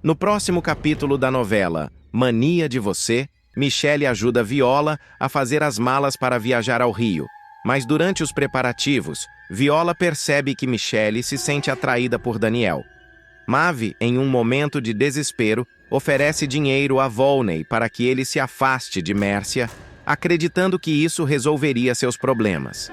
No próximo capítulo da novela Mania de Você, Michelle ajuda Viola a fazer as malas para viajar ao Rio. Mas durante os preparativos, Viola percebe que Michelle se sente atraída por Daniel. Mavi, em um momento de desespero, oferece dinheiro a Volney para que ele se afaste de Mércia, acreditando que isso resolveria seus problemas.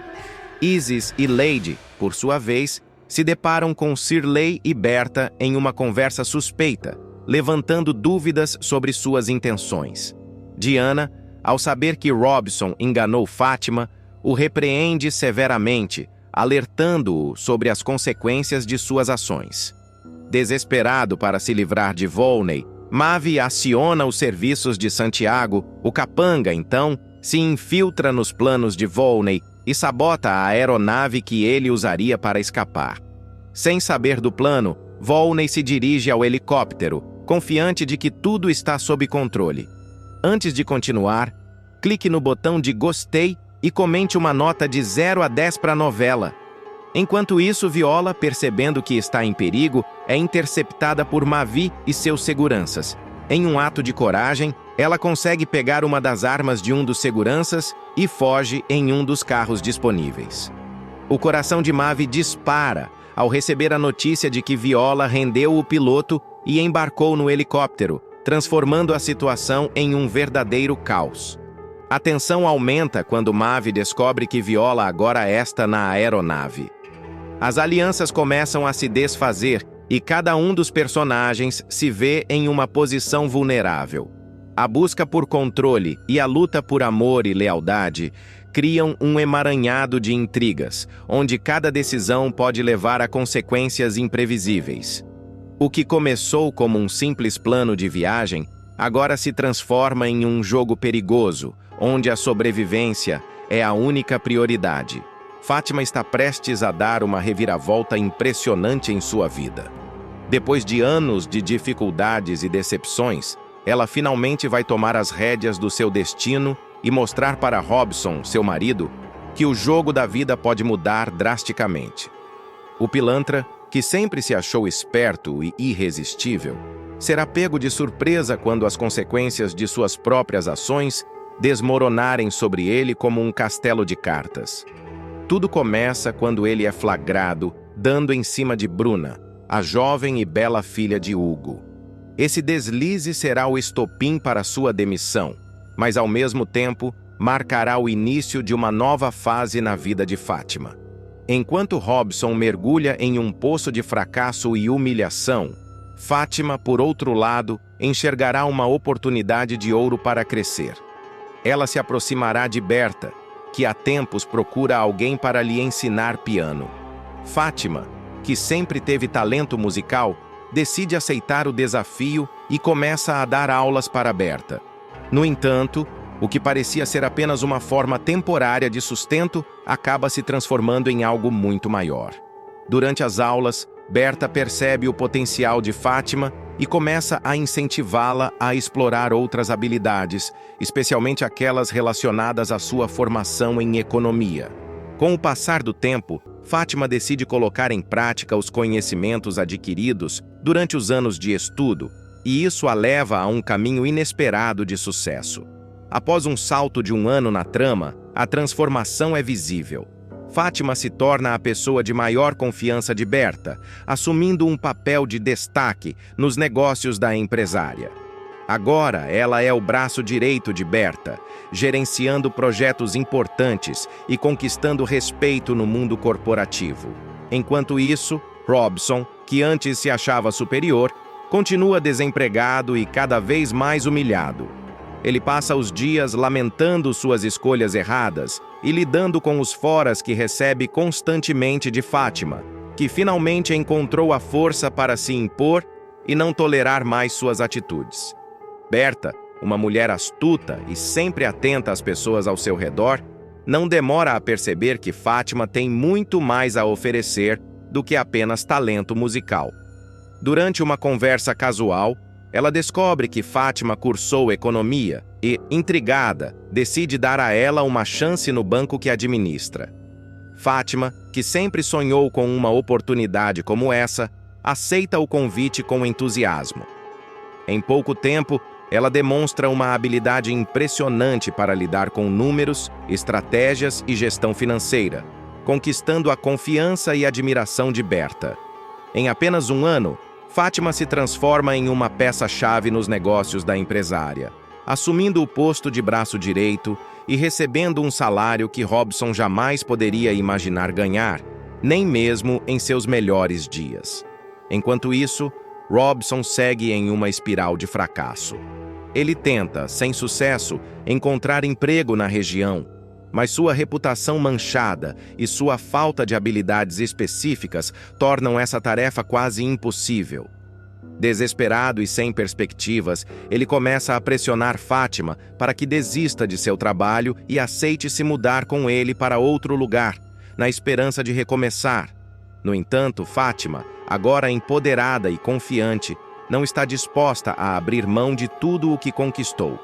Isis e Lady, por sua vez, se deparam com Shirley e Berta em uma conversa suspeita, levantando dúvidas sobre suas intenções. Diana, ao saber que Robson enganou Fátima, o repreende severamente, alertando-o sobre as consequências de suas ações. Desesperado para se livrar de Volney, Mavi aciona os serviços de Santiago. O capanga, então, se infiltra nos planos de Volney e sabota a aeronave que ele usaria para escapar. Sem saber do plano, Volney se dirige ao helicóptero, confiante de que tudo está sob controle. Antes de continuar, clique no botão de gostei e comente uma nota de 0 a 10 para a novela. Enquanto isso, Viola, percebendo que está em perigo, é interceptada por Mavi e seus seguranças. Em um ato de coragem, ela consegue pegar uma das armas de um dos seguranças e foge em um dos carros disponíveis. O coração de Mavi dispara ao receber a notícia de que Viola rendeu o piloto e embarcou no helicóptero, transformando a situação em um verdadeiro caos. A tensão aumenta quando Mavi descobre que Viola agora está na aeronave. As alianças começam a se desfazer e cada um dos personagens se vê em uma posição vulnerável. A busca por controle e a luta por amor e lealdade criam um emaranhado de intrigas, onde cada decisão pode levar a consequências imprevisíveis. O que começou como um simples plano de viagem, agora se transforma em um jogo perigoso, onde a sobrevivência é a única prioridade. Fátima está prestes a dar uma reviravolta impressionante em sua vida. Depois de anos de dificuldades e decepções, ela finalmente vai tomar as rédeas do seu destino e mostrar para Robson, seu marido, que o jogo da vida pode mudar drasticamente. O pilantra, que sempre se achou esperto e irresistível, será pego de surpresa quando as consequências de suas próprias ações desmoronarem sobre ele como um castelo de cartas. Tudo começa quando ele é flagrado dando em cima de Bruna, a jovem e bela filha de Hugo. Esse deslize será o estopim para sua demissão, mas ao mesmo tempo marcará o início de uma nova fase na vida de Fátima. Enquanto Robson mergulha em um poço de fracasso e humilhação, Fátima, por outro lado, enxergará uma oportunidade de ouro para crescer. Ela se aproximará de Berta, que há tempos procura alguém para lhe ensinar piano. Fátima, que sempre teve talento musical, decide aceitar o desafio e começa a dar aulas para Berta. No entanto, o que parecia ser apenas uma forma temporária de sustento acaba se transformando em algo muito maior. Durante as aulas, Berta percebe o potencial de Fátima e começa a incentivá-la a explorar outras habilidades, especialmente aquelas relacionadas à sua formação em economia. Com o passar do tempo, Fátima decide colocar em prática os conhecimentos adquiridos durante os anos de estudo, e isso a leva a um caminho inesperado de sucesso. Após um salto de um ano na trama, a transformação é visível. Fátima se torna a pessoa de maior confiança de Berta, assumindo um papel de destaque nos negócios da empresária. Agora, ela é o braço direito de Berta, gerenciando projetos importantes e conquistando respeito no mundo corporativo. Enquanto isso, Robson, que antes se achava superior, continua desempregado e cada vez mais humilhado. Ele passa os dias lamentando suas escolhas erradas e lidando com os foras que recebe constantemente de Fátima, que finalmente encontrou a força para se impor e não tolerar mais suas atitudes. Berta, uma mulher astuta e sempre atenta às pessoas ao seu redor, não demora a perceber que Fátima tem muito mais a oferecer do que apenas talento musical. Durante uma conversa casual, ela descobre que Fátima cursou economia e, intrigada, decide dar a ela uma chance no banco que administra. Fátima, que sempre sonhou com uma oportunidade como essa, aceita o convite com entusiasmo. Em pouco tempo, ela demonstra uma habilidade impressionante para lidar com números, estratégias e gestão financeira, conquistando a confiança e admiração de Berta. Em apenas um ano, Fátima se transforma em uma peça-chave nos negócios da empresária, assumindo o posto de braço direito e recebendo um salário que Robson jamais poderia imaginar ganhar, nem mesmo em seus melhores dias. Enquanto isso, Robson segue em uma espiral de fracasso. Ele tenta, sem sucesso, encontrar emprego na região, mas sua reputação manchada e sua falta de habilidades específicas tornam essa tarefa quase impossível. Desesperado e sem perspectivas, ele começa a pressionar Fátima para que desista de seu trabalho e aceite se mudar com ele para outro lugar, na esperança de recomeçar. No entanto, Fátima, agora empoderada e confiante, não está disposta a abrir mão de tudo o que conquistou.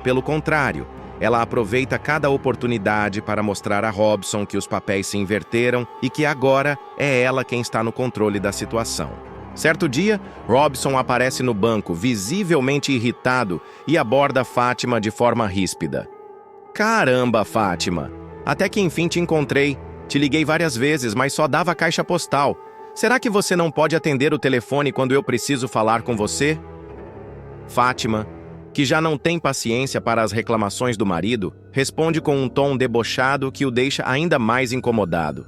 Pelo contrário, ela aproveita cada oportunidade para mostrar a Robson que os papéis se inverteram e que agora é ela quem está no controle da situação. Certo dia, Robson aparece no banco, visivelmente irritado, e aborda Fátima de forma ríspida. Caramba, Fátima! Até que enfim te encontrei. Te liguei várias vezes, mas só dava caixa postal. Será que você não pode atender o telefone quando eu preciso falar com você? Fátima, que já não tem paciência para as reclamações do marido, responde com um tom debochado que o deixa ainda mais incomodado.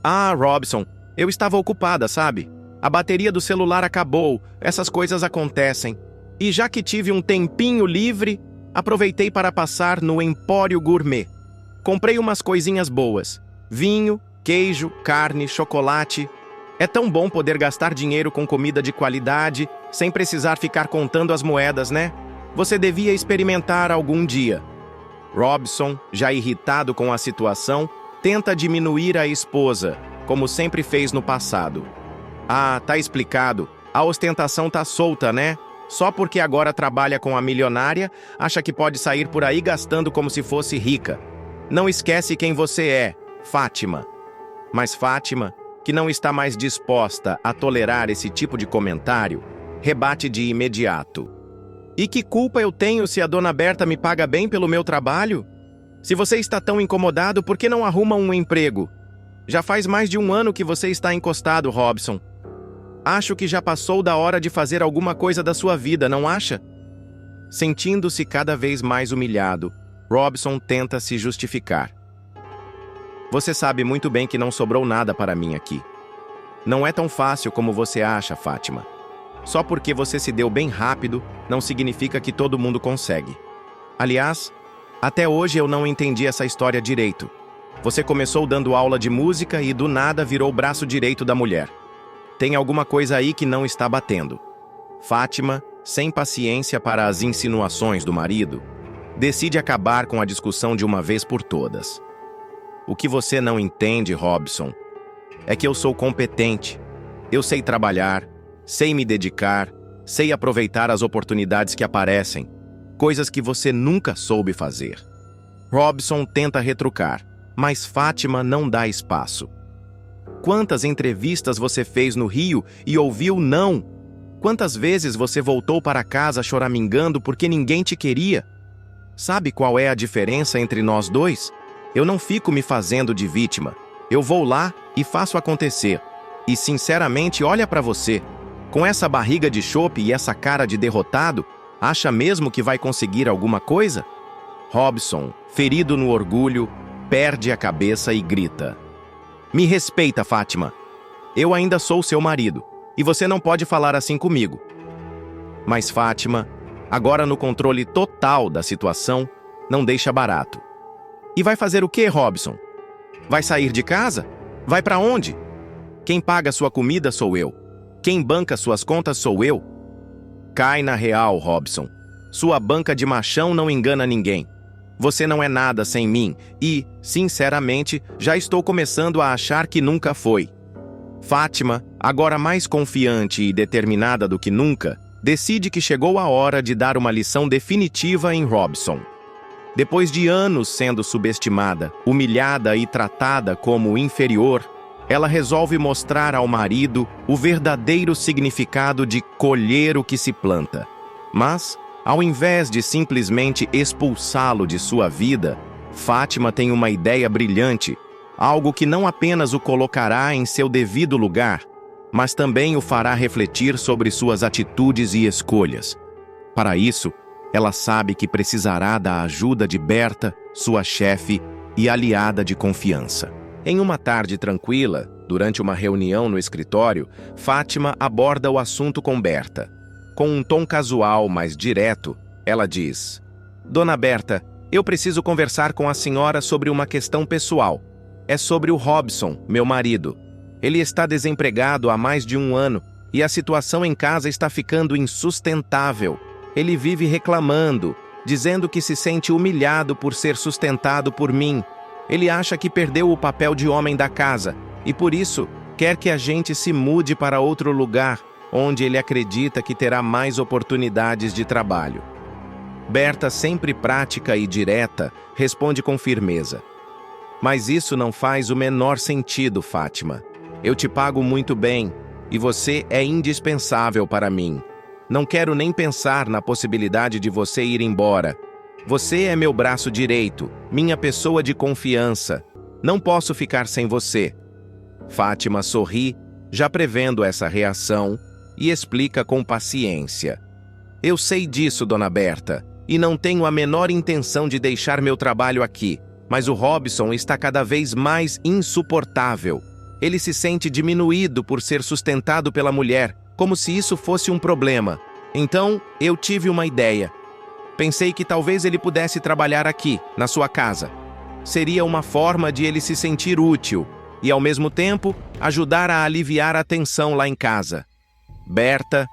Ah, Robson, eu estava ocupada, sabe? A bateria do celular acabou, essas coisas acontecem. E já que tive um tempinho livre, aproveitei para passar no Empório Gourmet. Comprei umas coisinhas boas. Vinho, queijo, carne, chocolate. É tão bom poder gastar dinheiro com comida de qualidade, sem precisar ficar contando as moedas, né? Você devia experimentar algum dia. Robson, já irritado com a situação, tenta diminuir a esposa, como sempre fez no passado. Ah, tá explicado. A ostentação tá solta, né? Só porque agora trabalha com a milionária, acha que pode sair por aí gastando como se fosse rica. Não esquece quem você é, Fátima. Mas Fátima, que não está mais disposta a tolerar esse tipo de comentário, rebate de imediato. E que culpa eu tenho se a dona Berta me paga bem pelo meu trabalho? Se você está tão incomodado, por que não arruma um emprego? Já faz mais de um ano que você está encostado, Robson. Acho que já passou da hora de fazer alguma coisa da sua vida, não acha? Sentindo-se cada vez mais humilhado, Robson tenta se justificar. Você sabe muito bem que não sobrou nada para mim aqui. Não é tão fácil como você acha, Fátima. Só porque você se deu bem rápido, não significa que todo mundo consegue. Aliás, até hoje eu não entendi essa história direito. Você começou dando aula de música e do nada virou o braço direito da mulher. Tem alguma coisa aí que não está batendo. Fátima, sem paciência para as insinuações do marido, decide acabar com a discussão de uma vez por todas. O que você não entende, Robson, é que eu sou competente. Eu sei trabalhar, sei me dedicar, sei aproveitar as oportunidades que aparecem, coisas que você nunca soube fazer. Robson tenta retrucar, mas Fátima não dá espaço. Quantas entrevistas você fez no Rio e ouviu não? Quantas vezes você voltou para casa choramingando porque ninguém te queria? Sabe qual é a diferença entre nós dois? Eu não fico me fazendo de vítima. Eu vou lá e faço acontecer. E sinceramente, olha para você. Com essa barriga de chope e essa cara de derrotado, acha mesmo que vai conseguir alguma coisa? Robson, ferido no orgulho, perde a cabeça e grita. Me respeita, Fátima. Eu ainda sou seu marido, e você não pode falar assim comigo. Mas Fátima, agora no controle total da situação, não deixa barato. E vai fazer o quê, Robson? Vai sair de casa? Vai para onde? Quem paga sua comida sou eu. Quem banca suas contas sou eu. Cai na real, Robson. Sua banca de machão não engana ninguém. Você não é nada sem mim e, sinceramente, já estou começando a achar que nunca foi. Fátima, agora mais confiante e determinada do que nunca, decide que chegou a hora de dar uma lição definitiva em Robson. Depois de anos sendo subestimada, humilhada e tratada como inferior, ela resolve mostrar ao marido o verdadeiro significado de colher o que se planta. Mas, ao invés de simplesmente expulsá-lo de sua vida, Fátima tem uma ideia brilhante, algo que não apenas o colocará em seu devido lugar, mas também o fará refletir sobre suas atitudes e escolhas. Para isso, ela sabe que precisará da ajuda de Berta, sua chefe e aliada de confiança. Em uma tarde tranquila, durante uma reunião no escritório, Fátima aborda o assunto com Berta. Com um tom casual, mas direto, ela diz: Dona Berta, eu preciso conversar com a senhora sobre uma questão pessoal. É sobre o Robson, meu marido. Ele está desempregado há mais de 1 ano e a situação em casa está ficando insustentável. Ele vive reclamando, dizendo que se sente humilhado por ser sustentado por mim. Ele acha que perdeu o papel de homem da casa e, por isso, quer que a gente se mude para outro lugar, onde ele acredita que terá mais oportunidades de trabalho. Berta, sempre prática e direta, responde com firmeza: Mas isso não faz o menor sentido, Fátima. Eu te pago muito bem e você é indispensável para mim. Não quero nem pensar na possibilidade de você ir embora. Você é meu braço direito, minha pessoa de confiança. Não posso ficar sem você. Fátima sorri, já prevendo essa reação, e explica com paciência: Eu sei disso, Dona Berta, e não tenho a menor intenção de deixar meu trabalho aqui, mas o Robson está cada vez mais insuportável. Ele se sente diminuído por ser sustentado pela mulher, como se isso fosse um problema. Então, eu tive uma ideia. Pensei que talvez ele pudesse trabalhar aqui, na sua casa. Seria uma forma de ele se sentir útil e, ao mesmo tempo, ajudar a aliviar a tensão lá em casa. Berta,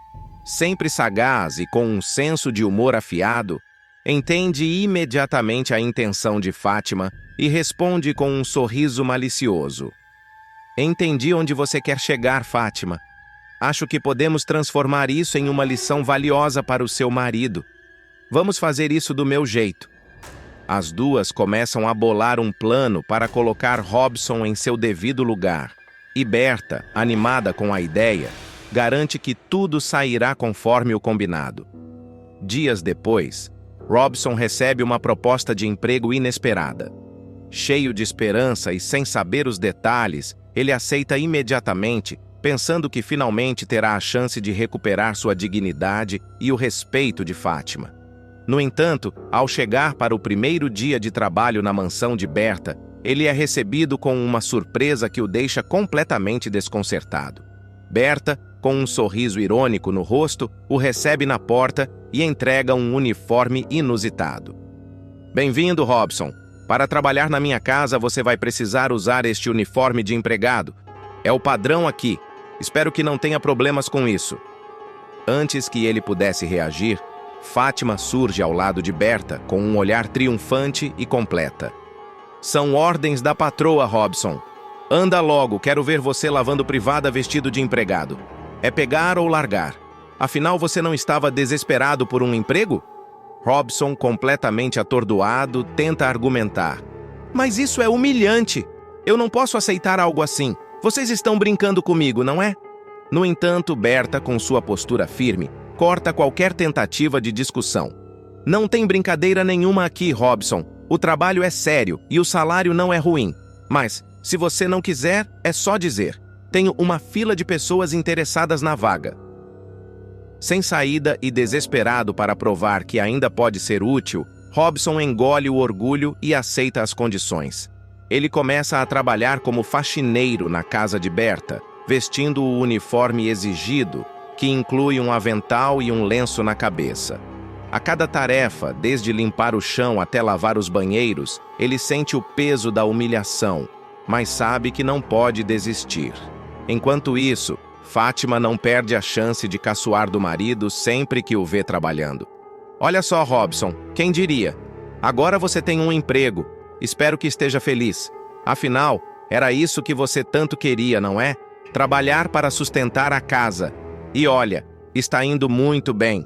sempre sagaz e com um senso de humor afiado, entende imediatamente a intenção de Fátima e responde com um sorriso malicioso: Entendi onde você quer chegar, Fátima. Acho que podemos transformar isso em uma lição valiosa para o seu marido. Vamos fazer isso do meu jeito. As duas começam a bolar um plano para colocar Robson em seu devido lugar. E Berta, animada com a ideia, garante que tudo sairá conforme o combinado. Dias depois, Robson recebe uma proposta de emprego inesperada. Cheio de esperança e sem saber os detalhes, ele aceita imediatamente, pensando que finalmente terá a chance de recuperar sua dignidade e o respeito de Fátima. No entanto, ao chegar para o primeiro dia de trabalho na mansão de Berta, ele é recebido com uma surpresa que o deixa completamente desconcertado. Berta, com um sorriso irônico no rosto, o recebe na porta e entrega um uniforme inusitado. Bem-vindo, Robson. Para trabalhar na minha casa, você vai precisar usar este uniforme de empregado. É o padrão aqui. Espero que não tenha problemas com isso. Antes que ele pudesse reagir, Fátima surge ao lado de Berta com um olhar triunfante e completa. São ordens da patroa, Robson. Anda logo, quero ver você lavando privada vestido de empregado. É pegar ou largar. Afinal, você não estava desesperado por um emprego? Robson, completamente atordoado, tenta argumentar. Mas isso é humilhante. Eu não posso aceitar algo assim. Vocês estão brincando comigo, não é? No entanto, Berta, com sua postura firme, corta qualquer tentativa de discussão. Não tem brincadeira nenhuma aqui, Robson. O trabalho é sério e o salário não é ruim. Mas, se você não quiser, é só dizer. Tenho uma fila de pessoas interessadas na vaga. Sem saída e desesperado para provar que ainda pode ser útil, Robson engole o orgulho e aceita as condições. Ele começa a trabalhar como faxineiro na casa de Berta, vestindo o uniforme exigido, que inclui um avental e um lenço na cabeça. A cada tarefa, desde limpar o chão até lavar os banheiros, ele sente o peso da humilhação, mas sabe que não pode desistir. Enquanto isso, Fátima não perde a chance de caçoar do marido sempre que o vê trabalhando. Olha só, Robson, quem diria? Agora você tem um emprego. Espero que esteja feliz. Afinal, era isso que você tanto queria, não é? Trabalhar para sustentar a casa. E olha, está indo muito bem.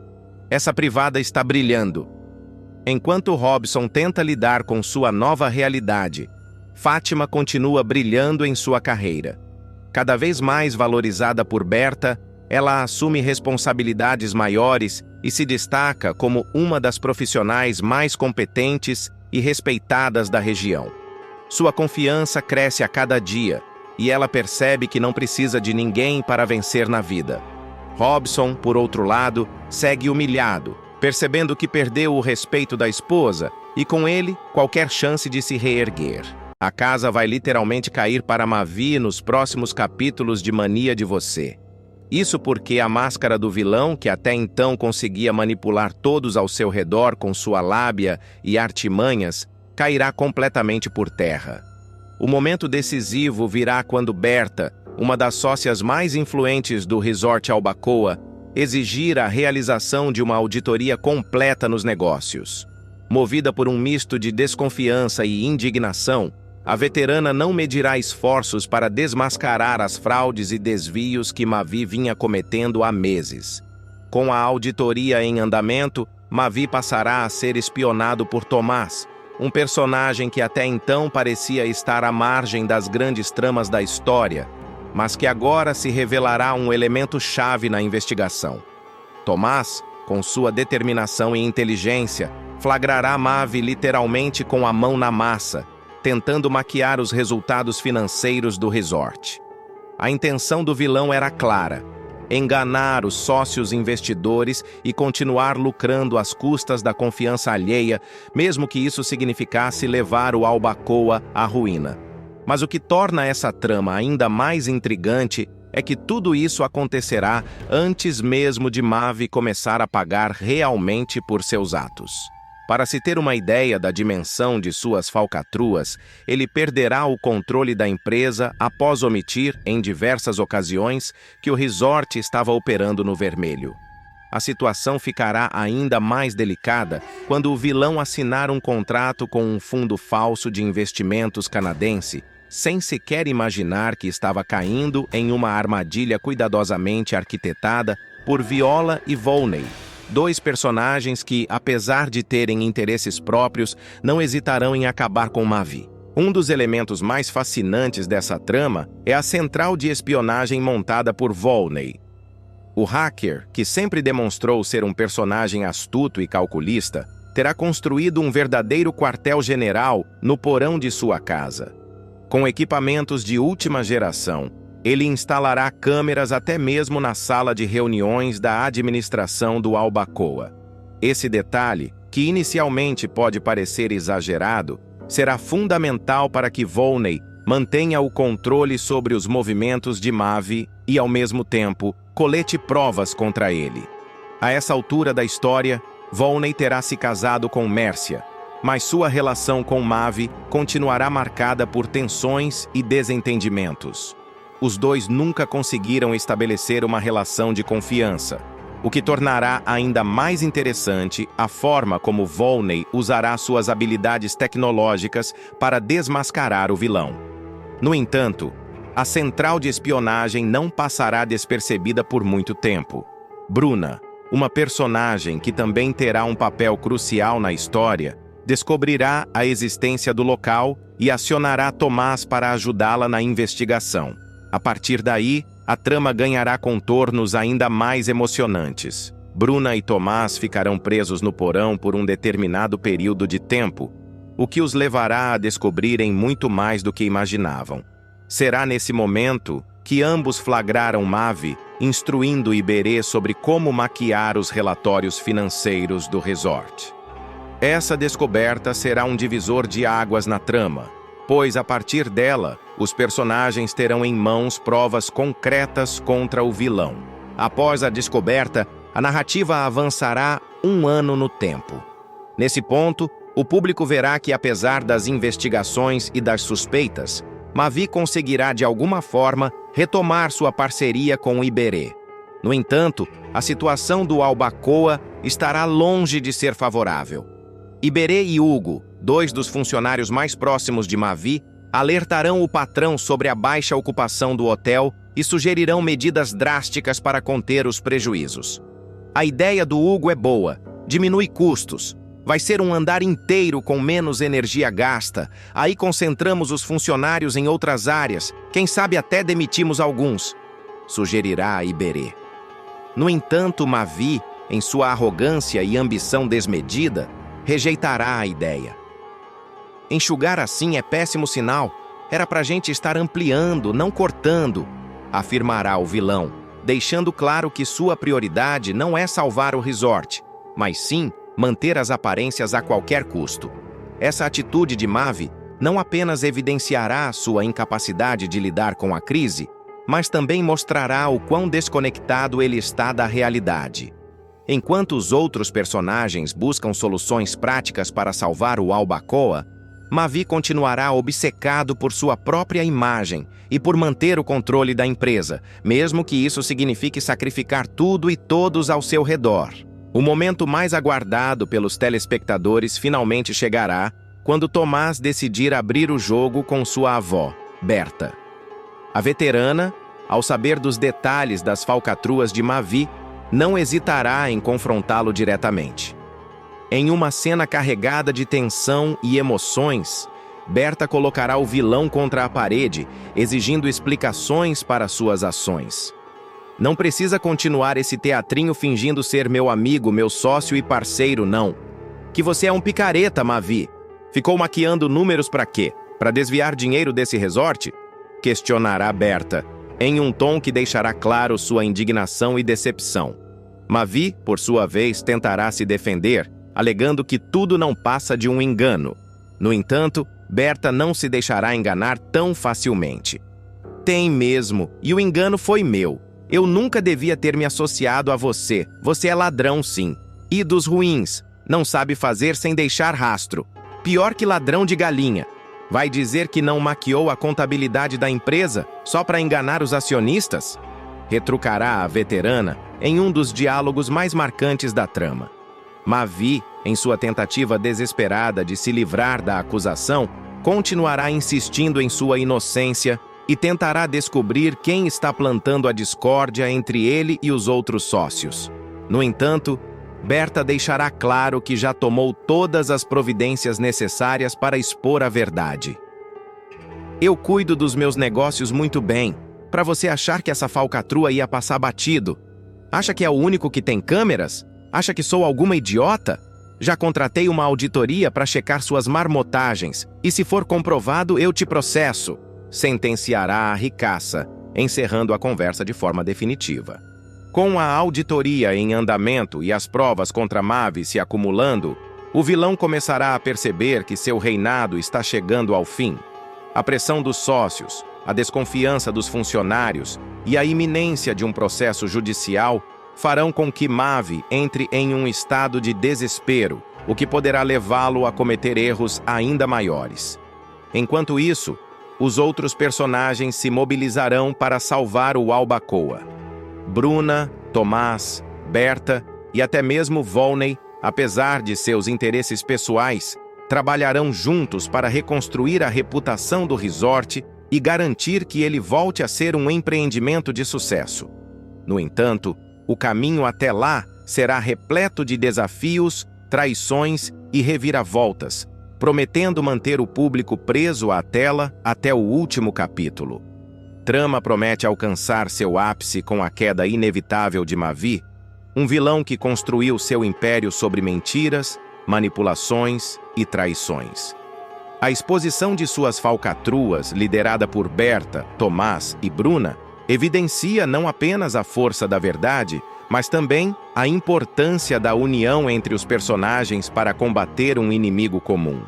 Essa privada está brilhando. Enquanto Robson tenta lidar com sua nova realidade, Fátima continua brilhando em sua carreira. Cada vez mais valorizada por Berta, Ela assume responsabilidades maiores e se destaca como uma das profissionais mais competentes e respeitadas da região. Sua confiança cresce a cada dia e ela percebe que não precisa de ninguém para vencer na vida. Robson, por outro lado, segue humilhado, percebendo que perdeu o respeito da esposa e, com ele, qualquer chance de se reerguer. A casa vai literalmente cair para Mavi nos próximos capítulos de Mania de Você. Isso porque a máscara do vilão, que até então conseguia manipular todos ao seu redor com sua lábia e artimanhas, cairá completamente por terra. O momento decisivo virá quando Berta, uma das sócias mais influentes do Resort Albacoa, exigir a realização de uma auditoria completa nos negócios. Movida por um misto de desconfiança e indignação, a veterana não medirá esforços para desmascarar as fraudes e desvios que Mavi vinha cometendo há meses. Com a auditoria em andamento, Mavi passará a ser espionado por Tomás, um personagem que até então parecia estar à margem das grandes tramas da história, mas que agora se revelará um elemento-chave na investigação. Tomás, com sua determinação e inteligência, flagrará Mavi literalmente com a mão na massa, tentando maquiar os resultados financeiros do resort. A intenção do vilão era clara: enganar os sócios investidores e continuar lucrando às custas da confiança alheia, mesmo que isso significasse levar o Albacoa à ruína. Mas o que torna essa trama ainda mais intrigante é que tudo isso acontecerá antes mesmo de Mavi começar a pagar realmente por seus atos. Para se ter uma ideia da dimensão de suas falcatruas, ele perderá o controle da empresa após omitir, em diversas ocasiões, que o resort estava operando no vermelho. A situação ficará ainda mais delicada quando o vilão assinar um contrato com um fundo falso de investimentos canadense, sem sequer imaginar que estava caindo em uma armadilha cuidadosamente arquitetada por Viola e Volney, dois personagens que, apesar de terem interesses próprios, não hesitarão em acabar com Mavi. Um dos elementos mais fascinantes dessa trama é a central de espionagem montada por Volney. O hacker, que sempre demonstrou ser um personagem astuto e calculista, terá construído um verdadeiro quartel-general no porão de sua casa. Com equipamentos de última geração, ele instalará câmeras até mesmo na sala de reuniões da administração do Albacoa. Esse detalhe, que inicialmente pode parecer exagerado, será fundamental para que Volney mantenha o controle sobre os movimentos de Mavi e, ao mesmo tempo, colete provas contra ele. A essa altura da história, Volney terá se casado com Mércia, mas sua relação com Mavi continuará marcada por tensões e desentendimentos. Os dois nunca conseguiram estabelecer uma relação de confiança, o que tornará ainda mais interessante a forma como Volney usará suas habilidades tecnológicas para desmascarar o vilão. No entanto, a central de espionagem não passará despercebida por muito tempo. Bruna, uma personagem que também terá um papel crucial na história, descobrirá a existência do local e acionará Tomás para ajudá-la na investigação. A partir daí, a trama ganhará contornos ainda mais emocionantes. Bruna e Tomás ficarão presos no porão por um determinado período de tempo, o que os levará a descobrirem muito mais do que imaginavam. Será nesse momento que ambos flagraram Mavi, instruindo Iberê sobre como maquiar os relatórios financeiros do resort. Essa descoberta será um divisor de águas na trama, pois, a partir dela, os personagens terão em mãos provas concretas contra o vilão. Após a descoberta, a narrativa avançará um ano no tempo. Nesse ponto, o público verá que, apesar das investigações e das suspeitas, Mavi conseguirá, de alguma forma, retomar sua parceria com Iberê. No entanto, a situação do Albacoa estará longe de ser favorável. Iberê e Hugo, dois dos funcionários mais próximos de Mavi, alertarão o patrão sobre a baixa ocupação do hotel e sugerirão medidas drásticas para conter os prejuízos. A ideia do Hugo é boa, diminui custos, vai ser um andar inteiro com menos energia gasta, aí concentramos os funcionários em outras áreas, quem sabe até demitimos alguns, sugerirá a Iberê. No entanto, Mavi, em sua arrogância e ambição desmedida, rejeitará a ideia. Enxugar assim é péssimo sinal. Era pra gente estar ampliando, não cortando, afirmará o vilão, deixando claro que sua prioridade não é salvar o resort, mas sim manter as aparências a qualquer custo. Essa atitude de Mavi não apenas evidenciará sua incapacidade de lidar com a crise, mas também mostrará o quão desconectado ele está da realidade. Enquanto os outros personagens buscam soluções práticas para salvar o Albacoa, Mavi continuará obcecado por sua própria imagem e por manter o controle da empresa, mesmo que isso signifique sacrificar tudo e todos ao seu redor. O momento mais aguardado pelos telespectadores finalmente chegará quando Tomás decidir abrir o jogo com sua avó, Berta. A veterana, ao saber dos detalhes das falcatruas de Mavi, não hesitará em confrontá-lo diretamente. Em uma cena carregada de tensão e emoções, Berta colocará o vilão contra a parede, exigindo explicações para suas ações. Não precisa continuar esse teatrinho fingindo ser meu amigo, meu sócio e parceiro, não. Que você é um picareta, Mavi. Ficou maquiando números para quê? Para desviar dinheiro desse resort? Questionará Berta, em um tom que deixará claro sua indignação e decepção. Mavi, por sua vez, tentará se defender, alegando que tudo não passa de um engano. No entanto, Berta não se deixará enganar tão facilmente. Tem mesmo, e o engano foi meu. Eu nunca devia ter me associado a você. Você é ladrão, sim. E dos ruins. Não sabe fazer sem deixar rastro. Pior que ladrão de galinha. Vai dizer que não maquiou a contabilidade da empresa só para enganar os acionistas? Retrucará a veterana em um dos diálogos mais marcantes da trama. Mavi, em sua tentativa desesperada de se livrar da acusação, continuará insistindo em sua inocência e tentará descobrir quem está plantando a discórdia entre ele e os outros sócios. No entanto, Berta deixará claro que já tomou todas as providências necessárias para expor a verdade. Eu cuido dos meus negócios muito bem, para você achar que essa falcatrua ia passar batido. Acha que é o único que tem câmeras? Acha que sou alguma idiota? Já contratei uma auditoria para checar suas marmotagens, e se for comprovado, eu te processo, sentenciará a ricaça, encerrando a conversa de forma definitiva. Com a auditoria em andamento e as provas contra Mavi se acumulando, o vilão começará a perceber que seu reinado está chegando ao fim. A pressão dos sócios, a desconfiança dos funcionários e a iminência de um processo judicial farão com que Mavi entre em um estado de desespero, o que poderá levá-lo a cometer erros ainda maiores. Enquanto isso, os outros personagens se mobilizarão para salvar o Albacoa. Bruna, Tomás, Berta e até mesmo Volney, apesar de seus interesses pessoais, trabalharão juntos para reconstruir a reputação do resort e garantir que ele volte a ser um empreendimento de sucesso. No entanto, o caminho até lá será repleto de desafios, traições e reviravoltas, prometendo manter o público preso à tela até o último capítulo. Trama promete alcançar seu ápice com a queda inevitável de Mavi, um vilão que construiu seu império sobre mentiras, manipulações e traições. A exposição de suas falcatruas, liderada por Berta, Tomás e Bruna, evidencia não apenas a força da verdade, mas também a importância da união entre os personagens para combater um inimigo comum.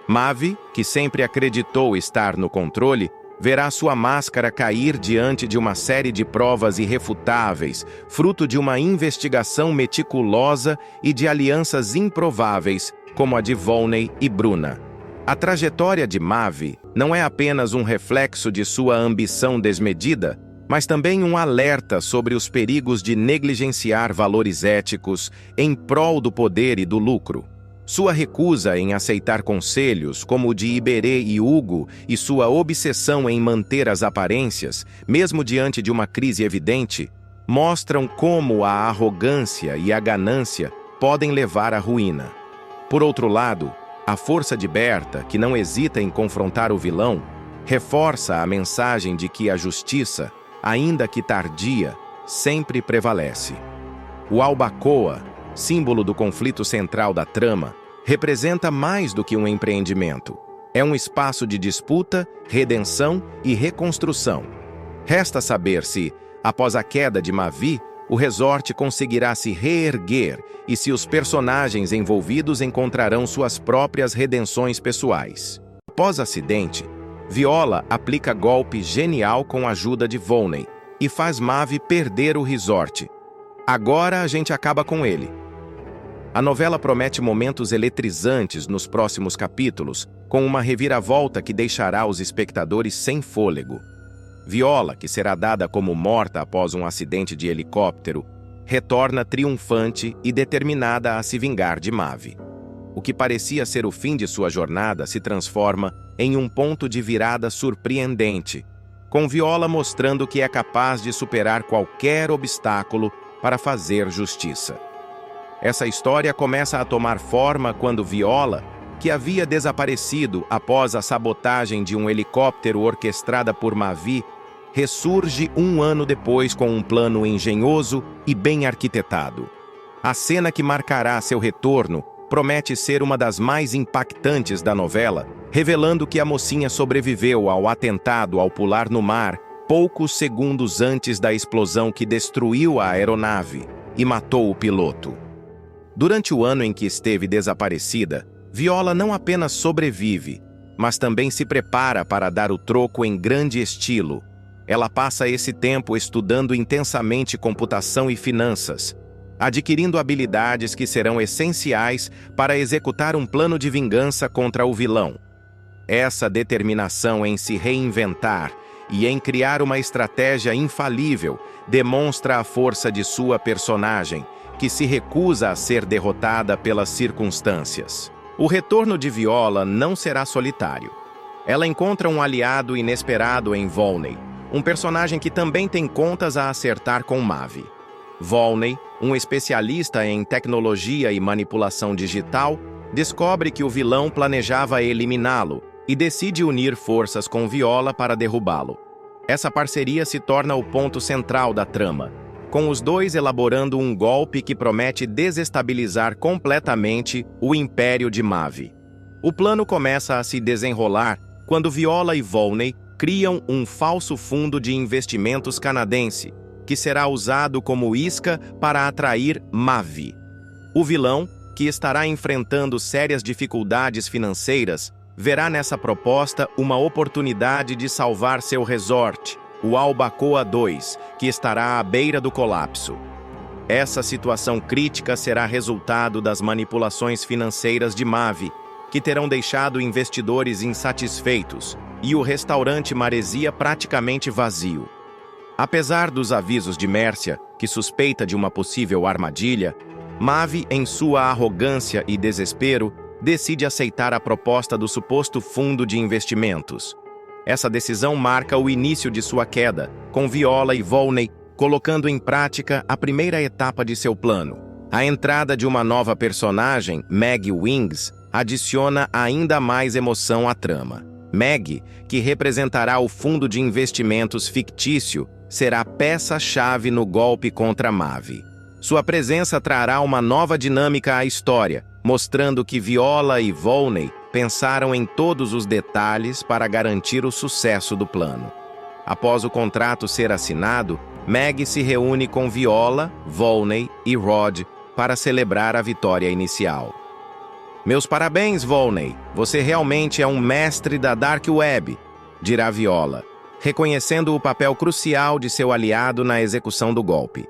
Mavi, que sempre acreditou estar no controle, verá sua máscara cair diante de uma série de provas irrefutáveis, fruto de uma investigação meticulosa e de alianças improváveis, como a de Volney e Bruna. A trajetória de Mavi não é apenas um reflexo de sua ambição desmedida, mas também um alerta sobre os perigos de negligenciar valores éticos em prol do poder e do lucro. Sua recusa em aceitar conselhos, como o de Iberê e Hugo, e sua obsessão em manter as aparências, mesmo diante de uma crise evidente, mostram como a arrogância e a ganância podem levar à ruína. Por outro lado, a força de Berta, que não hesita em confrontar o vilão, reforça a mensagem de que a justiça, ainda que tardia, sempre prevalece. O Albacoa, símbolo do conflito central da trama, representa mais do que um empreendimento. É um espaço de disputa, redenção e reconstrução. Resta saber se, após a queda de Mavi, o resort conseguirá se reerguer e se os personagens envolvidos encontrarão suas próprias redenções pessoais. Após acidente, Viola aplica golpe genial com a ajuda de Volney e faz Mavi perder o resort. Agora a gente acaba com ele. A novela promete momentos eletrizantes nos próximos capítulos, com uma reviravolta que deixará os espectadores sem fôlego. Viola, que será dada como morta após um acidente de helicóptero, retorna triunfante e determinada a se vingar de Mavi. O que parecia ser o fim de sua jornada se transforma em um ponto de virada surpreendente, com Viola mostrando que é capaz de superar qualquer obstáculo para fazer justiça. Essa história começa a tomar forma quando Viola, que havia desaparecido após a sabotagem de um helicóptero orquestrada por Mavi, ressurge um ano depois com um plano engenhoso e bem arquitetado. A cena que marcará seu retorno promete ser uma das mais impactantes da novela, revelando que a mocinha sobreviveu ao atentado ao pular no mar poucos segundos antes da explosão que destruiu a aeronave e matou o piloto. Durante o ano em que esteve desaparecida, Viola não apenas sobrevive, mas também se prepara para dar o troco em grande estilo. Ela passa esse tempo estudando intensamente computação e finanças, adquirindo habilidades que serão essenciais para executar um plano de vingança contra o vilão. Essa determinação em se reinventar e em criar uma estratégia infalível demonstra a força de sua personagem, que se recusa a ser derrotada pelas circunstâncias. O retorno de Viola não será solitário. Ela encontra um aliado inesperado em Volney, um personagem que também tem contas a acertar com Mavi. Volney, um especialista em tecnologia e manipulação digital, descobre que o vilão planejava eliminá-lo e decide unir forças com Viola para derrubá-lo. Essa parceria se torna o ponto central da trama, com os dois elaborando um golpe que promete desestabilizar completamente o império de Mavi. O plano começa a se desenrolar quando Viola e Volney criam um falso fundo de investimentos canadense, que será usado como isca para atrair Mavi. O vilão, que estará enfrentando sérias dificuldades financeiras, verá nessa proposta uma oportunidade de salvar seu resort, o Albacoa 2, que estará à beira do colapso. Essa situação crítica será resultado das manipulações financeiras de Mavi, que terão deixado investidores insatisfeitos e o restaurante Maresia praticamente vazio. Apesar dos avisos de Mércia, que suspeita de uma possível armadilha, Mavi, em sua arrogância e desespero, decide aceitar a proposta do suposto fundo de investimentos. Essa decisão marca o início de sua queda, com Viola e Volney colocando em prática a primeira etapa de seu plano. A entrada de uma nova personagem, Meg Wings, adiciona ainda mais emoção à trama. Meg, que representará o fundo de investimentos fictício, será peça-chave no golpe contra Mavi. Sua presença trará uma nova dinâmica à história, mostrando que Viola e Volney pensaram em todos os detalhes para garantir o sucesso do plano. Após o contrato ser assinado, Meg se reúne com Viola, Volney e Rod para celebrar a vitória inicial. "Meus parabéns, Volney. Você realmente é um mestre da Dark Web", dirá Viola, reconhecendo o papel crucial de seu aliado na execução do golpe.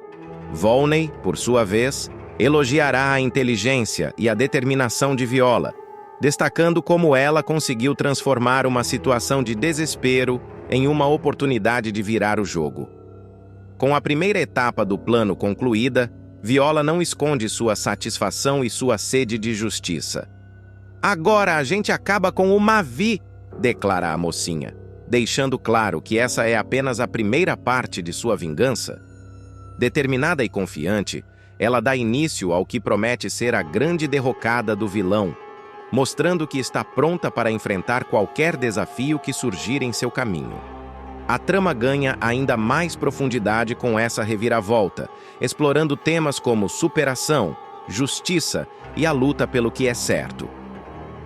Volney, por sua vez, elogiará a inteligência e a determinação de Viola, destacando como ela conseguiu transformar uma situação de desespero em uma oportunidade de virar o jogo. Com a primeira etapa do plano concluída, Viola não esconde sua satisfação e sua sede de justiça. "Agora a gente acaba com o Mavi", declara a mocinha, deixando claro que essa é apenas a primeira parte de sua vingança. Determinada e confiante, ela dá início ao que promete ser a grande derrocada do vilão, mostrando que está pronta para enfrentar qualquer desafio que surgir em seu caminho. A trama ganha ainda mais profundidade com essa reviravolta, explorando temas como superação, justiça e a luta pelo que é certo.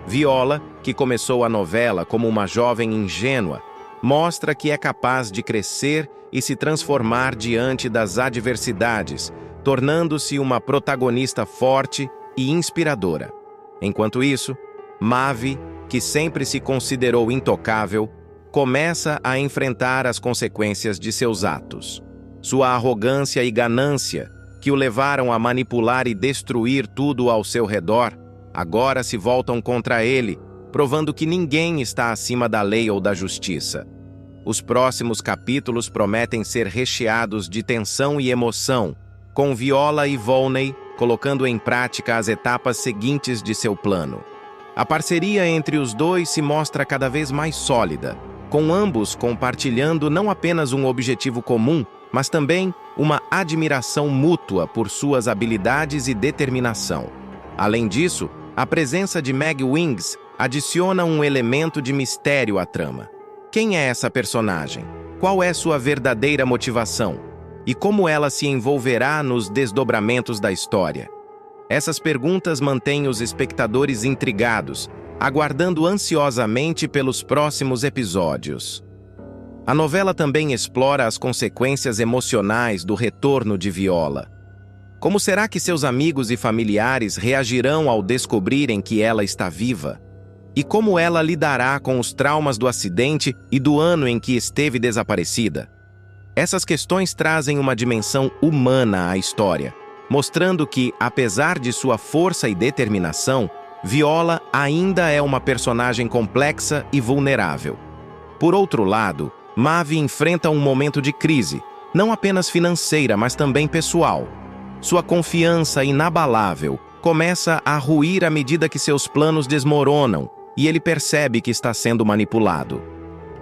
Viola, que começou a novela como uma jovem ingênua, mostra que é capaz de crescer e se transformar diante das adversidades, tornando-se uma protagonista forte e inspiradora. Enquanto isso, Mavi, que sempre se considerou intocável, começa a enfrentar as consequências de seus atos. Sua arrogância e ganância, que o levaram a manipular e destruir tudo ao seu redor, agora se voltam contra ele, provando que ninguém está acima da lei ou da justiça. Os próximos capítulos prometem ser recheados de tensão e emoção, com Viola e Volney colocando em prática as etapas seguintes de seu plano. A parceria entre os dois se mostra cada vez mais sólida, com ambos compartilhando não apenas um objetivo comum, mas também uma admiração mútua por suas habilidades e determinação. Além disso, a presença de Meg Wings adiciona um elemento de mistério à trama. Quem é essa personagem? Qual é sua verdadeira motivação? E como ela se envolverá nos desdobramentos da história? Essas perguntas mantêm os espectadores intrigados, aguardando ansiosamente pelos próximos episódios. A novela também explora as consequências emocionais do retorno de Viola. Como será que seus amigos e familiares reagirão ao descobrirem que ela está viva? E como ela lidará com os traumas do acidente e do ano em que esteve desaparecida? Essas questões trazem uma dimensão humana à história, mostrando que, apesar de sua força e determinação, Viola ainda é uma personagem complexa e vulnerável. Por outro lado, Mavi enfrenta um momento de crise, não apenas financeira, mas também pessoal. Sua confiança inabalável começa a ruir à medida que seus planos desmoronam e ele percebe que está sendo manipulado.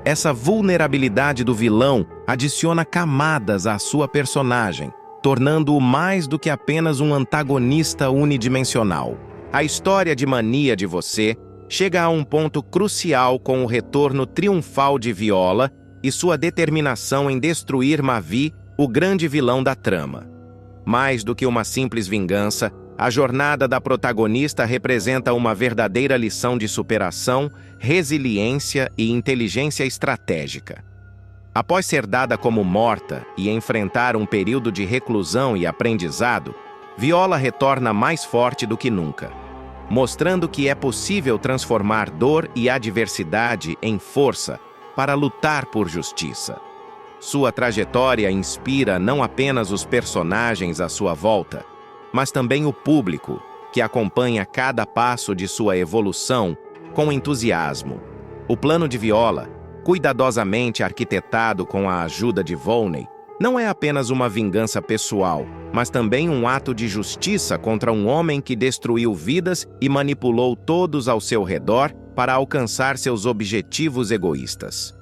Essa vulnerabilidade do vilão adiciona camadas à sua personagem, tornando-o mais do que apenas um antagonista unidimensional. A história de Mania de Você chega a um ponto crucial com o retorno triunfal de Viola e sua determinação em destruir Mavi, o grande vilão da trama. Mais do que uma simples vingança, a jornada da protagonista representa uma verdadeira lição de superação, resiliência e inteligência estratégica. Após ser dada como morta e enfrentar um período de reclusão e aprendizado, Viola retorna mais forte do que nunca, mostrando que é possível transformar dor e adversidade em força para lutar por justiça. Sua trajetória inspira não apenas os personagens à sua volta, mas também o público, que acompanha cada passo de sua evolução com entusiasmo. O plano de Viola, cuidadosamente arquitetado com a ajuda de Volney, não é apenas uma vingança pessoal, mas também um ato de justiça contra um homem que destruiu vidas e manipulou todos ao seu redor para alcançar seus objetivos egoístas.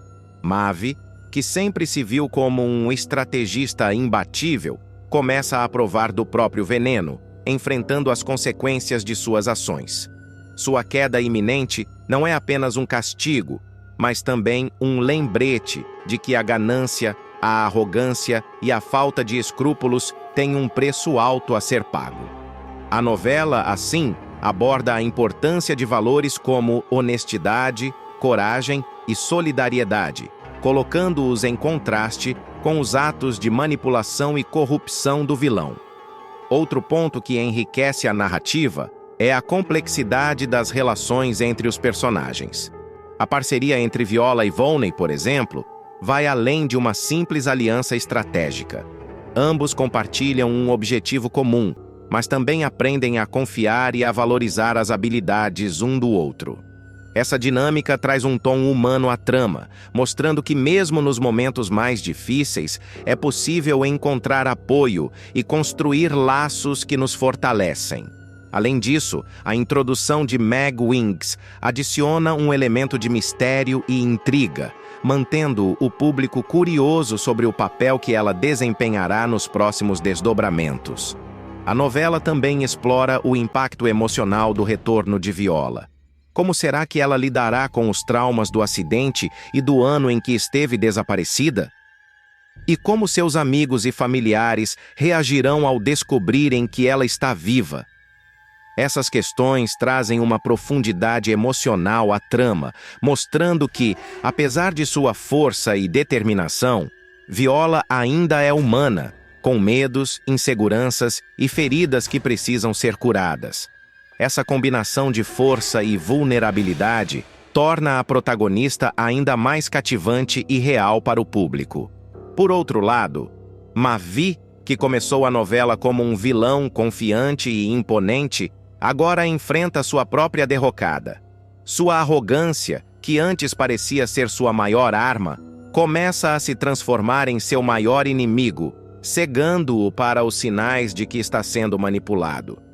Mavi, que sempre se viu como um estrategista imbatível, começa a provar do próprio veneno, enfrentando as consequências de suas ações. Sua queda iminente não é apenas um castigo, mas também um lembrete de que a ganância, a arrogância e a falta de escrúpulos têm um preço alto a ser pago. A novela, assim, aborda a importância de valores como honestidade, coragem e solidariedade, colocando-os em contraste com os atos de manipulação e corrupção do vilão. Outro ponto que enriquece a narrativa é a complexidade das relações entre os personagens. A parceria entre Viola e Volney, por exemplo, vai além de uma simples aliança estratégica. Ambos compartilham um objetivo comum, mas também aprendem a confiar e a valorizar as habilidades um do outro. Essa dinâmica traz um tom humano à trama, mostrando que mesmo nos momentos mais difíceis, é possível encontrar apoio e construir laços que nos fortalecem. Além disso, a introdução de Meg Wings adiciona um elemento de mistério e intriga, mantendo o público curioso sobre o papel que ela desempenhará nos próximos desdobramentos. A novela também explora o impacto emocional do retorno de Viola. Como será que ela lidará com os traumas do acidente e do ano em que esteve desaparecida? E como seus amigos e familiares reagirão ao descobrirem que ela está viva? Essas questões trazem uma profundidade emocional à trama, mostrando que, apesar de sua força e determinação, Viola ainda é humana, com medos, inseguranças e feridas que precisam ser curadas. Essa combinação de força e vulnerabilidade torna a protagonista ainda mais cativante e real para o público. Por outro lado, Mavi, que começou a novela como um vilão confiante e imponente, agora enfrenta sua própria derrocada. Sua arrogância, que antes parecia ser sua maior arma, começa a se transformar em seu maior inimigo, cegando-o para os sinais de que está sendo manipulado.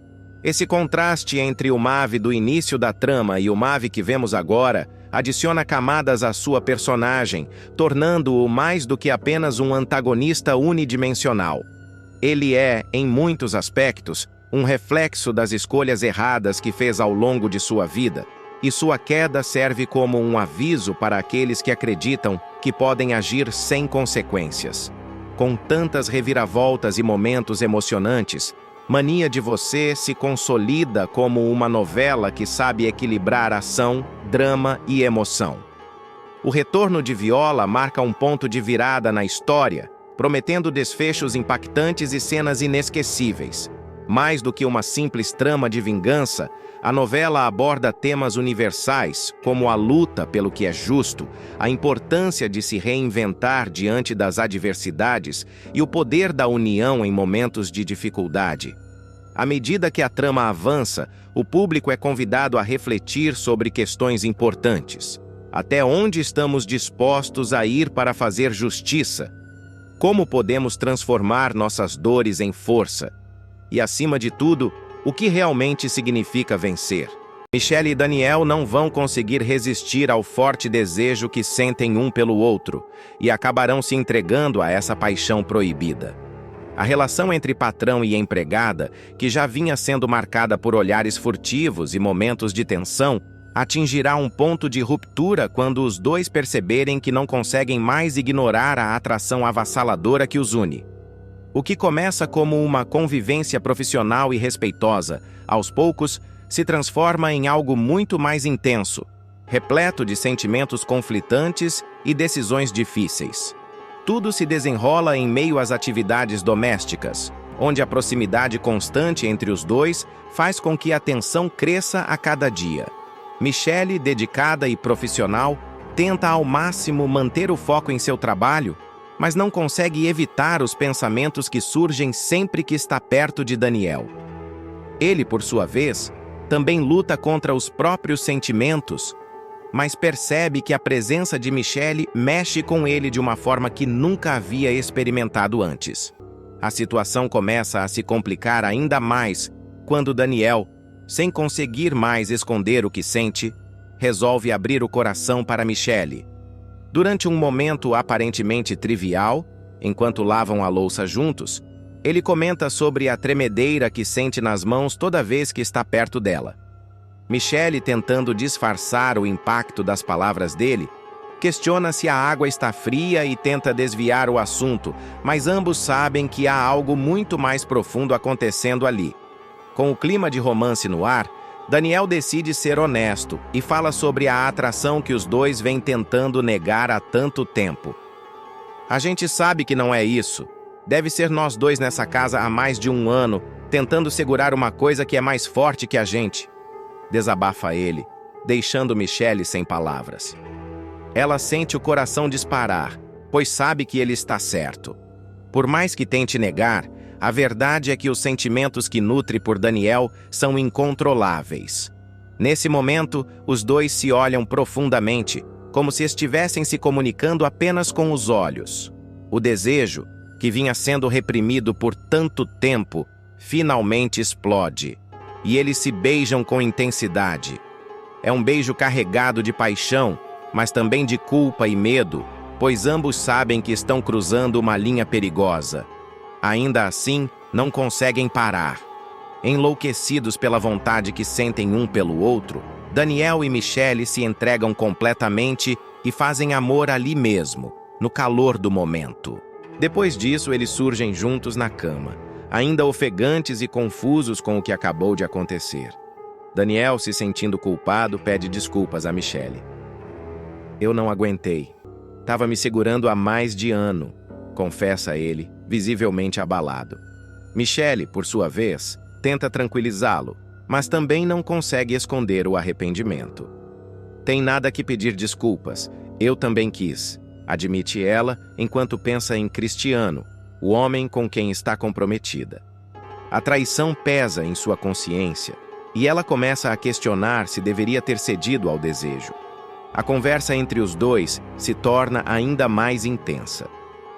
Esse contraste entre o Mavi do início da trama e o Mavi que vemos agora adiciona camadas à sua personagem, tornando-o mais do que apenas um antagonista unidimensional. Ele é, em muitos aspectos, um reflexo das escolhas erradas que fez ao longo de sua vida, e sua queda serve como um aviso para aqueles que acreditam que podem agir sem consequências. Com tantas reviravoltas e momentos emocionantes, Mania de Você se consolida como uma novela que sabe equilibrar ação, drama e emoção. O retorno de Viola marca um ponto de virada na história, prometendo desfechos impactantes e cenas inesquecíveis. Mais do que uma simples trama de vingança, a novela aborda temas universais, como a luta pelo que é justo, a importância de se reinventar diante das adversidades e o poder da união em momentos de dificuldade. À medida que a trama avança, o público é convidado a refletir sobre questões importantes. Até onde estamos dispostos a ir para fazer justiça? Como podemos transformar nossas dores em força? E, acima de tudo, o que realmente significa vencer? Michelle e Daniel não vão conseguir resistir ao forte desejo que sentem um pelo outro e acabarão se entregando a essa paixão proibida. A relação entre patrão e empregada, que já vinha sendo marcada por olhares furtivos e momentos de tensão, atingirá um ponto de ruptura quando os dois perceberem que não conseguem mais ignorar a atração avassaladora que os une. O que começa como uma convivência profissional e respeitosa, aos poucos, se transforma em algo muito mais intenso, repleto de sentimentos conflitantes e decisões difíceis. Tudo se desenrola em meio às atividades domésticas, onde a proximidade constante entre os dois faz com que a tensão cresça a cada dia. Michelle, dedicada e profissional, tenta ao máximo manter o foco em seu trabalho, mas não consegue evitar os pensamentos que surgem sempre que está perto de Daniel. Ele, por sua vez, também luta contra os próprios sentimentos, mas percebe que a presença de Michelle mexe com ele de uma forma que nunca havia experimentado antes. A situação começa a se complicar ainda mais quando Daniel, sem conseguir mais esconder o que sente, resolve abrir o coração para Michelle. Durante um momento aparentemente trivial, enquanto lavam a louça juntos, ele comenta sobre a tremedeira que sente nas mãos toda vez que está perto dela. Michelle, tentando disfarçar o impacto das palavras dele, questiona se a água está fria e tenta desviar o assunto, mas ambos sabem que há algo muito mais profundo acontecendo ali. Com o clima de romance no ar, Daniel decide ser honesto e fala sobre a atração que os dois vêm tentando negar há tanto tempo. A gente sabe que não é isso. Deve ser nós dois nessa casa há mais de um ano, tentando segurar uma coisa que é mais forte que a gente. Desabafa ele, deixando Michelle sem palavras. Ela sente o coração disparar, pois sabe que ele está certo. Por mais que tente negar, a verdade é que os sentimentos que nutre por Daniel são incontroláveis. Nesse momento, os dois se olham profundamente, como se estivessem se comunicando apenas com os olhos. O desejo, que vinha sendo reprimido por tanto tempo, finalmente explode, e eles se beijam com intensidade. É um beijo carregado de paixão, mas também de culpa e medo, pois ambos sabem que estão cruzando uma linha perigosa. Ainda assim, não conseguem parar. Enlouquecidos pela vontade que sentem um pelo outro, Daniel e Michelle se entregam completamente e fazem amor ali mesmo, no calor do momento. Depois disso, eles surgem juntos na cama, ainda ofegantes e confusos com o que acabou de acontecer. Daniel, se sentindo culpado, pede desculpas a Michelle. Eu não aguentei. Tava me segurando há mais de ano, confessa ele, visivelmente abalado. Michelle, por sua vez, tenta tranquilizá-lo, mas também não consegue esconder o arrependimento. Tem nada que pedir desculpas, eu também quis, admite ela enquanto pensa em Cristiano, o homem com quem está comprometida. A traição pesa em sua consciência e ela começa a questionar se deveria ter cedido ao desejo. A conversa entre os dois se torna ainda mais intensa.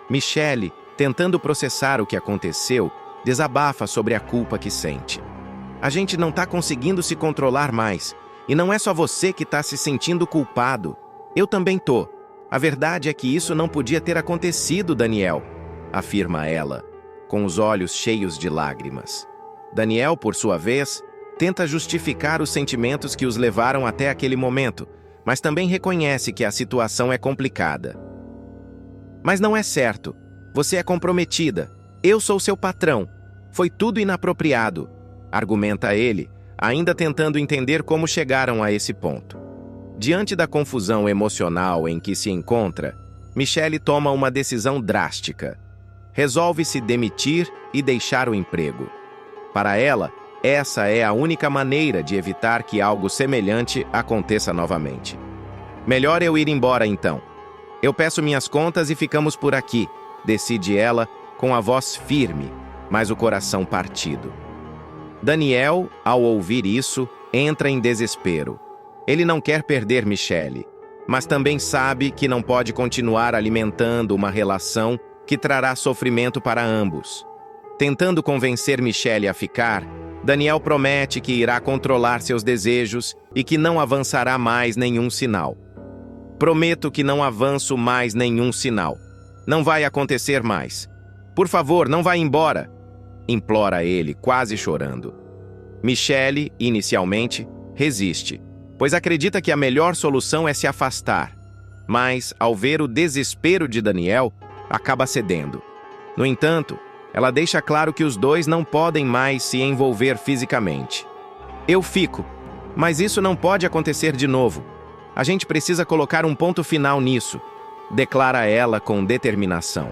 Michelle, tentando processar o que aconteceu, desabafa sobre a culpa que sente. A gente não está conseguindo se controlar mais, e não é só você que está se sentindo culpado. Eu também tô. A verdade é que isso não podia ter acontecido, Daniel, afirma ela, com os olhos cheios de lágrimas. Daniel, por sua vez, tenta justificar os sentimentos que os levaram até aquele momento, mas também reconhece que a situação é complicada. Mas não é certo. Você é comprometida. Eu sou seu patrão. Foi tudo inapropriado, argumenta ele, ainda tentando entender como chegaram a esse ponto. Diante da confusão emocional em que se encontra, Michelle toma uma decisão drástica. Resolve se demitir e deixar o emprego. Para ela, essa é a única maneira de evitar que algo semelhante aconteça novamente. Melhor eu ir embora então. Eu peço minhas contas e ficamos por aqui, decide ela com a voz firme, mas o coração partido. Daniel, ao ouvir isso, entra em desespero. Ele não quer perder Michelle, mas também sabe que não pode continuar alimentando uma relação que trará sofrimento para ambos. Tentando convencer Michelle a ficar, Daniel promete que irá controlar seus desejos e que não avançará mais nenhum sinal. Prometo que não avanço mais nenhum sinal. Não vai acontecer mais. Por favor, não vá embora, implora ele, quase chorando. Michelle, inicialmente, resiste, pois acredita que a melhor solução é se afastar. Mas, ao ver o desespero de Daniel, acaba cedendo. No entanto, ela deixa claro que os dois não podem mais se envolver fisicamente. Eu fico, mas isso não pode acontecer de novo. A gente precisa colocar um ponto final nisso, declara ela com determinação.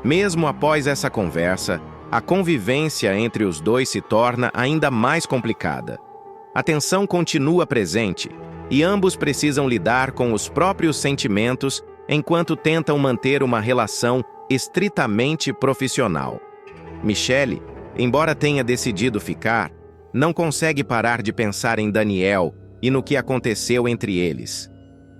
Mesmo após essa conversa, a convivência entre os dois se torna ainda mais complicada. A tensão continua presente e ambos precisam lidar com os próprios sentimentos enquanto tentam manter uma relação estritamente profissional. Michelle, embora tenha decidido ficar, não consegue parar de pensar em Daniel e no que aconteceu entre eles.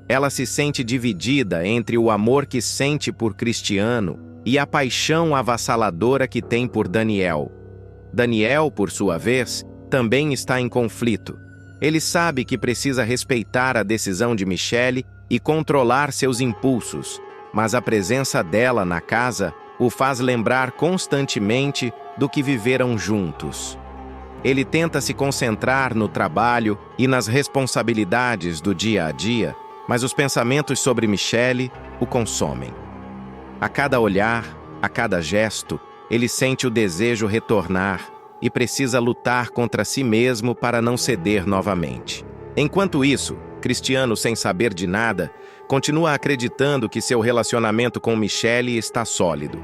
Ela se sente dividida entre o amor que sente por Cristiano e a paixão avassaladora que tem por Daniel. Daniel, por sua vez, também está em conflito. Ele sabe que precisa respeitar a decisão de Michelle e controlar seus impulsos, mas a presença dela na casa o faz lembrar constantemente do que viveram juntos. Ele tenta se concentrar no trabalho e nas responsabilidades do dia a dia, mas os pensamentos sobre Michelle o consomem. A cada olhar, a cada gesto, ele sente o desejo retornar e precisa lutar contra si mesmo para não ceder novamente. Enquanto isso, Cristiano, sem saber de nada, continua acreditando que seu relacionamento com Michelle está sólido.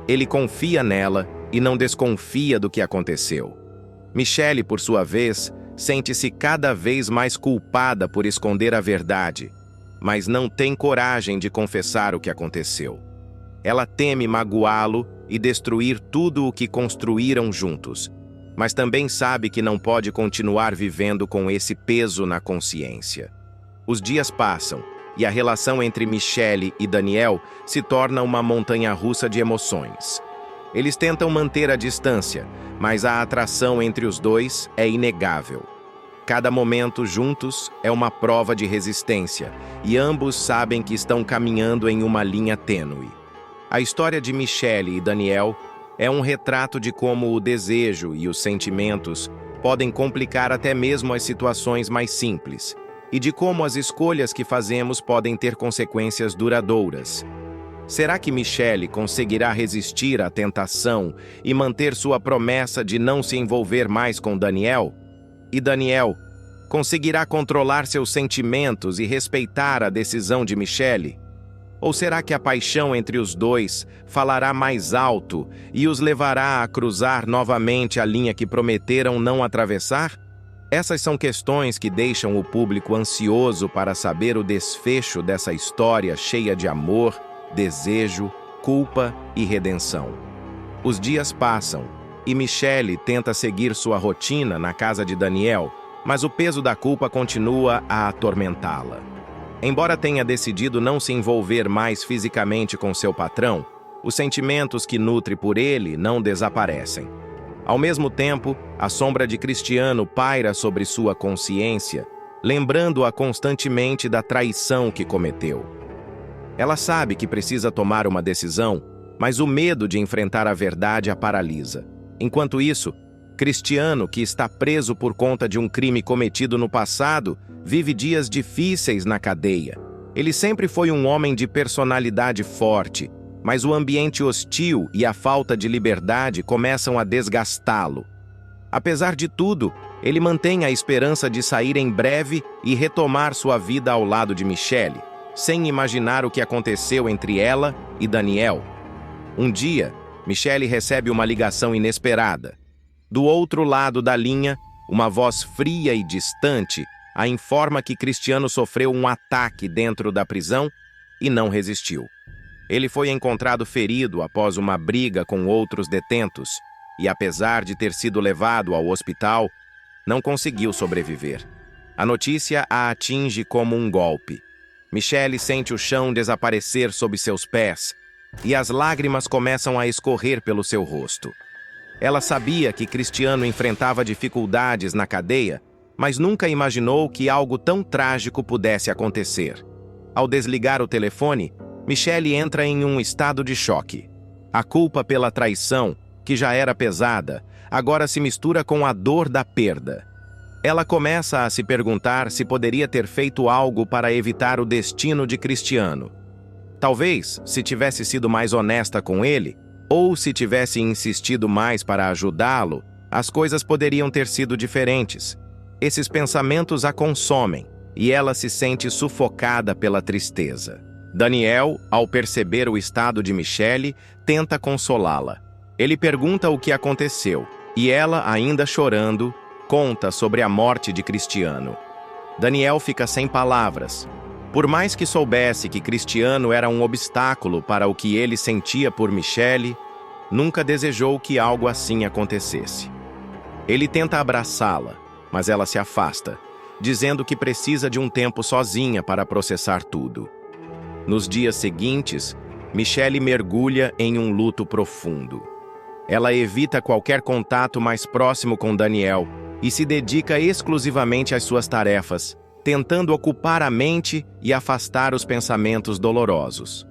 Ele confia nela e não desconfia do que aconteceu. Michelle, por sua vez, sente-se cada vez mais culpada por esconder a verdade, mas não tem coragem de confessar o que aconteceu. Ela teme magoá-lo e destruir tudo o que construíram juntos, mas também sabe que não pode continuar vivendo com esse peso na consciência. Os dias passam e a relação entre Michelle e Daniel se torna uma montanha-russa de emoções. Eles tentam manter a distância, mas a atração entre os dois é inegável. Cada momento juntos é uma prova de resistência, e ambos sabem que estão caminhando em uma linha tênue. A história de Michelle e Daniel é um retrato de como o desejo e os sentimentos podem complicar até mesmo as situações mais simples, e de como as escolhas que fazemos podem ter consequências duradouras. Será que Michelle conseguirá resistir à tentação e manter sua promessa de não se envolver mais com Daniel? E Daniel conseguirá controlar seus sentimentos e respeitar a decisão de Michelle? Ou será que a paixão entre os dois falará mais alto e os levará a cruzar novamente a linha que prometeram não atravessar? Essas são questões que deixam o público ansioso para saber o desfecho dessa história cheia de amor, desejo, culpa e redenção. Os dias passam e Michelle tenta seguir sua rotina na casa de Daniel, mas o peso da culpa continua a atormentá-la. Embora tenha decidido não se envolver mais fisicamente com seu patrão, os sentimentos que nutre por ele não desaparecem. Ao mesmo tempo, a sombra de Cristiano paira sobre sua consciência, lembrando-a constantemente da traição que cometeu. Ela sabe que precisa tomar uma decisão, mas o medo de enfrentar a verdade a paralisa. Enquanto isso, Cristiano, que está preso por conta de um crime cometido no passado, vive dias difíceis na cadeia. Ele sempre foi um homem de personalidade forte, mas o ambiente hostil e a falta de liberdade começam a desgastá-lo. Apesar de tudo, ele mantém a esperança de sair em breve e retomar sua vida ao lado de Michelle, sem imaginar o que aconteceu entre ela e Daniel. Um dia, Michelle recebe uma ligação inesperada. Do outro lado da linha, uma voz fria e distante a informa que Cristiano sofreu um ataque dentro da prisão e não resistiu. Ele foi encontrado ferido após uma briga com outros detentos e, apesar de ter sido levado ao hospital, não conseguiu sobreviver. A notícia a atinge como um golpe. Michelle sente o chão desaparecer sob seus pés e as lágrimas começam a escorrer pelo seu rosto. Ela sabia que Cristiano enfrentava dificuldades na cadeia, mas nunca imaginou que algo tão trágico pudesse acontecer. Ao desligar o telefone, Michelle entra em um estado de choque. A culpa pela traição, que já era pesada, agora se mistura com a dor da perda. Ela começa a se perguntar se poderia ter feito algo para evitar o destino de Cristiano. Talvez, se tivesse sido mais honesta com ele, ou se tivesse insistido mais para ajudá-lo, as coisas poderiam ter sido diferentes. Esses pensamentos a consomem, e ela se sente sufocada pela tristeza. Daniel, ao perceber o estado de Michelle, tenta consolá-la. Ele pergunta o que aconteceu, e ela, ainda chorando, conta sobre a morte de Cristiano. Daniel fica sem palavras. Por mais que soubesse que Cristiano era um obstáculo para o que ele sentia por Michelle, nunca desejou que algo assim acontecesse. Ele tenta abraçá-la, mas ela se afasta, dizendo que precisa de um tempo sozinha para processar tudo. Nos dias seguintes, Michelle mergulha em um luto profundo. Ela evita qualquer contato mais próximo com Daniel e se dedica exclusivamente às suas tarefas, tentando ocupar a mente e afastar os pensamentos dolorosos.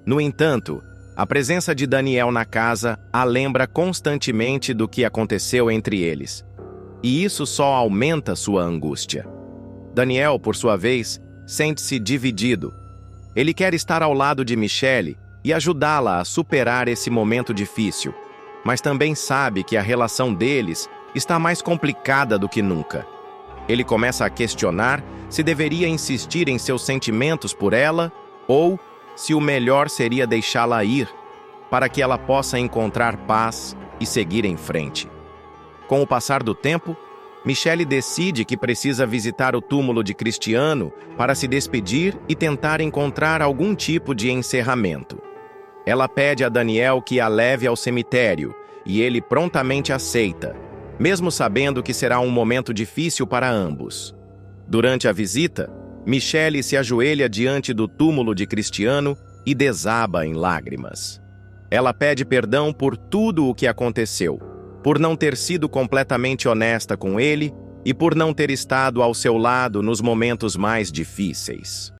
No entanto, a presença de Daniel na casa a lembra constantemente do que aconteceu entre eles. E isso só aumenta sua angústia. Daniel, por sua vez, sente-se dividido. Ele quer estar ao lado de Michelle e ajudá-la a superar esse momento difícil, mas também sabe que a relação deles está mais complicada do que nunca. Ele começa a questionar se deveria insistir em seus sentimentos por ela ou se o melhor seria deixá-la ir, para que ela possa encontrar paz e seguir em frente. Com o passar do tempo, Michelle decide que precisa visitar o túmulo de Cristiano para se despedir e tentar encontrar algum tipo de encerramento. Ela pede a Daniel que a leve ao cemitério e ele prontamente aceita, mesmo sabendo que será um momento difícil para ambos. Durante a visita, Michelle se ajoelha diante do túmulo de Cristiano e desaba em lágrimas. Ela pede perdão por tudo o que aconteceu, por não ter sido completamente honesta com ele e por não ter estado ao seu lado nos momentos mais difíceis.